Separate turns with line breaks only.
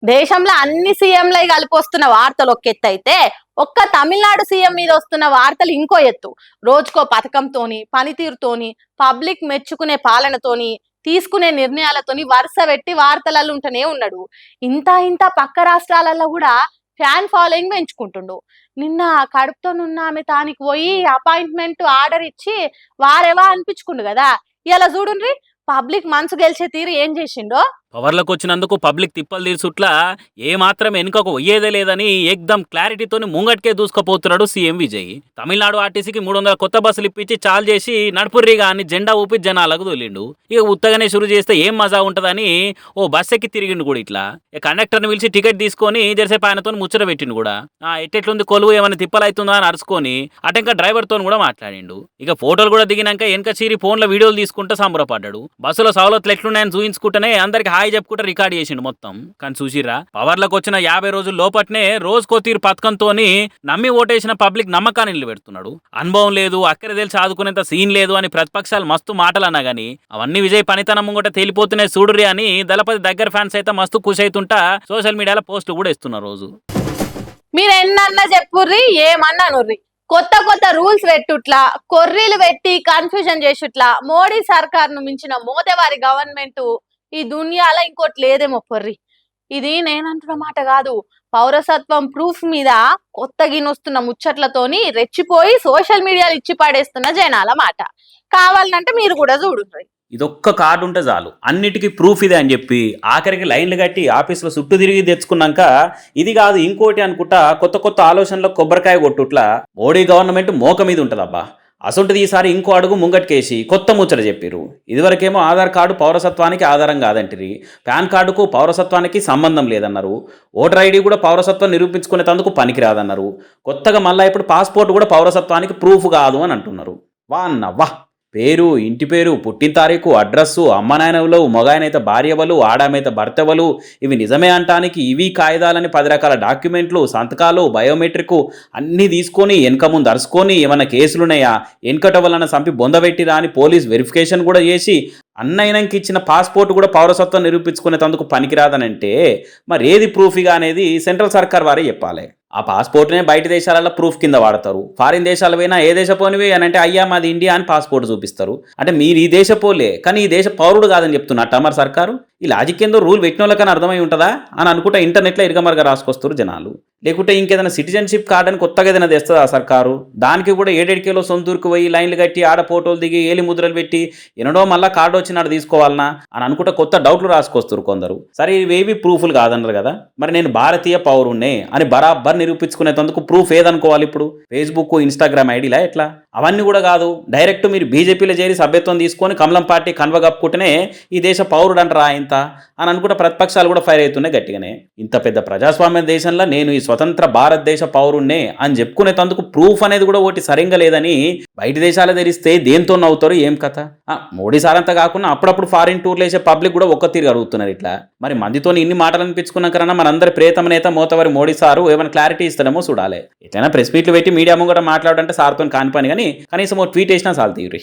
దేశంలో అన్ని సీఎంలై కలిపి వస్తున్న వార్తలు ఒక ఎత్తు అయితే ఒక్క తమిళనాడు సీఎం మీద వస్తున్న వార్తలు ఇంకో ఎత్తు. రోజుకో పథకంతోని, పనితీరుతోని, పబ్లిక్ మెచ్చుకునే పాలనతోని, తీసుకునే నిర్ణయాలతోని వరుస పెట్టి వార్తలలో ఉంటూనే ఉన్నాడు. ఇంత ఇంత పక్క రాష్ట్రాలలో కూడా ఫ్యాన్ ఫాలోయింగ్ పెంచుకుంటుండు. నిన్న కడుపుతోనున్న ఆమె తానికి పోయి అపాయింట్మెంట్ ఆర్డర్ ఇచ్చి వారెవా అనిపించుకుండు కదా. ఇలా చూడుండ్రి పబ్లిక్ మనసు గెలిచే తీరు ఏం చేసిండో.
పవర్లకు వచ్చినందుకు పబ్లిక్ తిప్పలు తీర్చుట్లా ఏమాత్రం వెనుకకు పోయేదే లేదని ఏకదం క్లారిటీతోని ముంగట్కే దూసుకుపోతున్నాడు సీఎం విజయ్. తమిళనాడు ఆర్టీసీకి 300 కొత్త బస్సులు ఇప్పించి చాలు చేసి నడుపుర్రిగా అని జెండా ఊపి జనాలకు తోలిండు. ఇక ఉత్తగానే షురు చేస్తే ఏం మజా ఉంటుందని ఓ బస్ ఎక్కి తిరిగిండు కూడా. ఇట్లా కండక్టర్ని పిలిచి టికెట్ తీసుకొని జెర్సేపు ఆయనతో ముచ్చట పెట్టిండు కూడా. ఎట్టెట్లుంది కొలువు ఏమైనా తిప్పలవుతుందా అని అరుచుకొని అటెంక డ్రైవర్తో కూడా మాట్లాడిండు. ఇక ఫోటోలు కూడా దిగినాక వెనక చీరి ఫోన్లో వీడియోలు తీసుకుంటూ సంబరపడ్డాడు. బస్సులో సవలతులు ఎట్లున్నాయని చూయించుకుంటేనే అందరికి హాయ్ చెప్పుకుంటే రికార్డ్ చేసిండు మొత్తం. కానీ చూసిరా, పవర్లకు వచ్చిన 50 రోజుల లోపట్నే రోజుకో తీరు పథకంతోని నమ్మి ఓటేసిన పబ్లిక్ నమ్మకాన్ని నిలబెడుతున్నాడు. అనుభవం లేదు, అక్కర తెలిసి ఆదుకునేంత సీన్ లేదు అని ప్రతిపక్షాలు మస్తు మాటలు అన్నా గానీ అవన్నీ విజయ్ పనితనం ముంగట తేలిపోతున్నాయి చూడురి అని దళపతి దగ్గర ఫ్యాన్స్ అయితే మస్తు ఖుషి అవుతుంటా సోషల్ మీడియాలో పోస్టులు కూడా ఇస్తున్నారు రోజు.
మీరు ఎన్నన్నా చెప్పుర్రి ఏమన్నానుర్రి, కొత్త కొత్త రూల్స్ పెట్టుట్లా, కొర్రీలు పెట్టి కన్ఫ్యూజన్ చేసుట్లా మోడీ సర్కార్ ను మించిన మోదవారి గవర్నమెంట్ ఈ దునియాలో ఇంకోటి లేదేమో పొర్రి. ఇది నేనంటున్న మాట కాదు, పౌరసత్వం ప్రూఫ్ మీద కొత్త గినొస్తున్న ముచ్చట్లతోని రెచ్చిపోయి సోషల్ మీడియాలో ఇచ్చి పడేస్తున్న జనాల మాట. కావాలంటే మీరు కూడా చూడండి.
ఇదొక్క కార్డు ఉంటే చాలు అన్నిటికీ ప్రూఫ్ ఇదే అని చెప్పి ఆఖరికి లైన్లు కట్టి ఆఫీసులో చుట్టూ తిరిగి తెచ్చుకున్నాక ఇది కాదు ఇంకోటి అనుకుంటా కొత్త కొత్త ఆలోచనలో కొబ్బరికాయ కొట్టుట్లా మోడీ గవర్నమెంట్ మోక మీద ఉంటుందబ్బా. అసొంటిది ఈసారి ఇంకో అడుగు ముంగట్కేసి కొత్త ముచ్చట చెప్పిరు. ఇదివరకేమో ఆధార్ కార్డు పౌరసత్వానికి ఆధారం కాదంటిరి, పాన్ కార్డుకు పౌరసత్వానికి సంబంధం లేదన్నారు, ఓటర్ ఐడి కూడా పౌరసత్వం నిరూపించుకునేందుకు పనికిరాదన్నారు. కొత్తగా మళ్ళీ ఇప్పుడు పాస్పోర్ట్ కూడా పౌరసత్వానికి ప్రూఫ్ కాదు అని అంటున్నారు. వా అన్న వా, పేరు, ఇంటి పేరు, పుట్టిన తారీఖు, అడ్రస్సు, అమ్మనాయనవులు, మగాయనైతే భార్యవలు, ఆడామైతే భర్తవలు, ఇవి నిజమే అంటానికి ఇవి కాయిదాలని 10 రకాల డాక్యుమెంట్లు, సంతకాలు, బయోమెట్రిక్ అన్నీ తీసుకొని వెనక ముందు అరుచుకొని ఏమన్నా కేసులున్నాయా, వెనకట వలన చంపి బొందబెట్టిరా అని పోలీస్ వెరిఫికేషన్ కూడా చేసి అన్నయ్యకి ఇచ్చిన పాస్పోర్ట్ కూడా పౌరసత్వం నిరూపించుకునేందుకు పనికిరాదనంటే మరి ఏది ప్రూఫ్గా అనేది సెంట్రల్ సర్కార్ వారే చెప్పాలి. ఆ పాస్పోర్ట్నే బయట దేశాలలో ప్రూఫ్ కింద వాడతారు. ఫారిన్ దేశాలు పోయినా ఏ దేశపోనివి అని అంటే అయ్యా మాది ఇండియా అని పాస్పోర్ట్ చూపిస్తారు. అంటే మీరు ఈ దేశపోలే కానీ ఈ దేశ పౌరుడు కాదని చెప్తున్నట్ట మరి సర్కారు. ఈ లాజిక్ ఏందో రూల్ పెట్టిన వాళ్ళకని అర్థమై ఉంటుందా అని అనుకుంటా ఇంటర్నెట్లో ఇరగమరగా రాసుకొస్తారు జనాలు. లేకుంటే ఇంకేదైనా సిటిజన్షిప్ కార్డ్ అని కొత్తగా ఏదైనా తెస్తుంది ఆ సర్కారు, దానికి కూడా 7 సొంతూరుకు పోయి లైన్లు కట్టి ఆడ ఫోటోలు దిగి ఏలి ముద్రలు పెట్టి ఎన్నడో మళ్ళీ కార్డు వచ్చినాడు తీసుకోవాలనా అని అనుకుంటా కొత్త డౌట్లు రాసుకొస్తారు కొందరు. సరే ఇవేవి ప్రూఫ్లు కాదన్నారు కదా, మరి నేను భారతీయ పౌరుణ్ణే అని బరాబర్ నిరూపించుకునేందుకు ప్రూఫ్ ఏదనుకోవాలి ఇప్పుడు? ఫేస్బుక్, ఇన్స్టాగ్రామ్ ఐడీలా ఎట్లా? అవన్నీ కూడా కాదు, డైరెక్ట్ మీరు బీజేపీలో చేరి సభ్యత్వం తీసుకొని కమలం పార్టీ కన్వ కప్పుకుంటేనే ఈ దేశ పౌరుడు అంటారా ఇంత అని అనుకుంటే ప్రతిపక్షాలు కూడా ఫైర్ అవుతున్నాయి గట్టిగానే. ఇంత పెద్ద ప్రజాస్వామ్య దేశంలో నేను ఈ స్వతంత్ర భారతదేశ పౌరుణ్ణే అని చెప్పుకునేందుకు ప్రూఫ్ అనేది కూడా ఒకటి సరిగ్గా లేదని బయట దేశాలు తెరిస్తే దేంతో నవ్వుతారు ఏం కథ? మోడీ సార్ అంతా కాకుండా అప్పుడప్పుడు ఫారిన్ టూర్లు వేసే పబ్లిక్ కూడా ఒక్క తీరు అడుగుతున్నారు ఇట్లా. మరి మందితో ఇన్ని మాటలు అనిపించుకున్నాకన్నా మనందరి ప్రియతమ నేత మోతవరి మోడీ సారు ఏమైనా క్లారిటీ ఇస్తాడేమో చూడాలి. ఎట్లయినా ప్రెస్ మీట్లు పెట్టి మీడియా ముంగట మాట్లాడంటే సార్తో కాని పని కానీ కనీసం ఓ ట్వీట్ వేసినా చాలు తీరి.